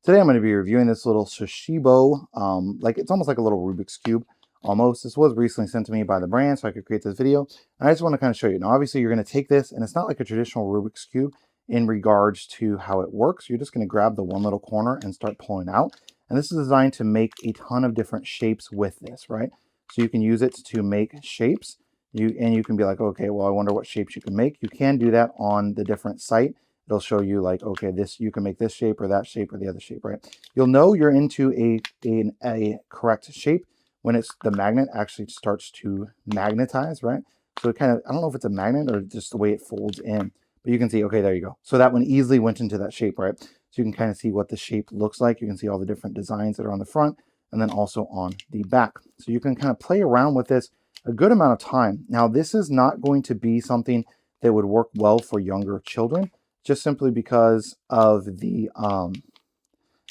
Today I'm going to be reviewing this little Shashibo, like it's almost like a little Rubik's Cube, almost. This was recently sent to me by the brand so I could create this video. And I just want to kind of show you. Now obviously you're going to take this, and it's not like a traditional Rubik's Cube in regards to how it works. You're just going to grab the one little corner and start pulling out. And this is designed to make a ton of different shapes with this, right? So you can use it to make shapes. And you can be like, okay, well, I wonder what shapes you can make. You can do that on the different site. It'll show you like, okay, this, you can make this shape or that shape or the other shape, right? You'll know you're into a correct shape when it's the magnet actually starts to magnetize, right? So it kind of, I don't know if it's a magnet or just the way it folds in, but you can see, okay, there you go. So that one easily went into that shape, right? So you can kind of see what the shape looks like. You can see all the different designs that are on the front and then also on the back. So you can kind of play around with this a good amount of time. Now, this is not going to be something that would work well for younger children, just simply because of the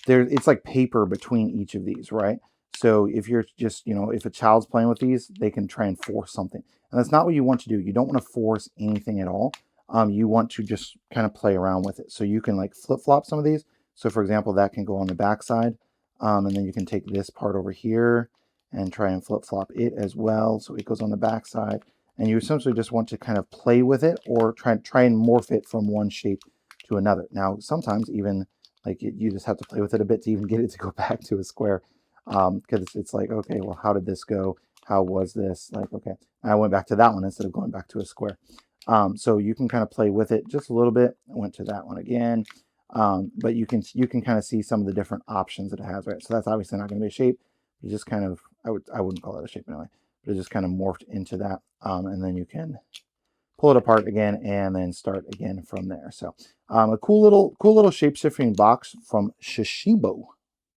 it's like paper between each of these, right? So if you're just, if a child's playing with these, they can try and force something, and that's not what you want to do. You don't want to force anything at all. You want to just kind of play around with it. So you can like flip-flop some of these. So for example, that can go on the back side, and then you can take this part over here and try and flip-flop it as well, so it goes on the back side. And you essentially just want to kind of play with it or try and morph it from one shape to another. Now, sometimes even like you just have to play with it a bit to even get it to go back to a square, because it's like, okay, well, how did this go? How was this? Like, okay, I went back to that one instead of going back to a square. So you can kind of play with it just a little bit. I went to that one again, but you can kind of see some of the different options that it has, right? So that's obviously not going to be a shape. You just kind of, I wouldn't call that a shape anyway, but it just kind of morphed into that, and then you can pull it apart again and then start again from there. So a cool little shape shifting box from Shashibo.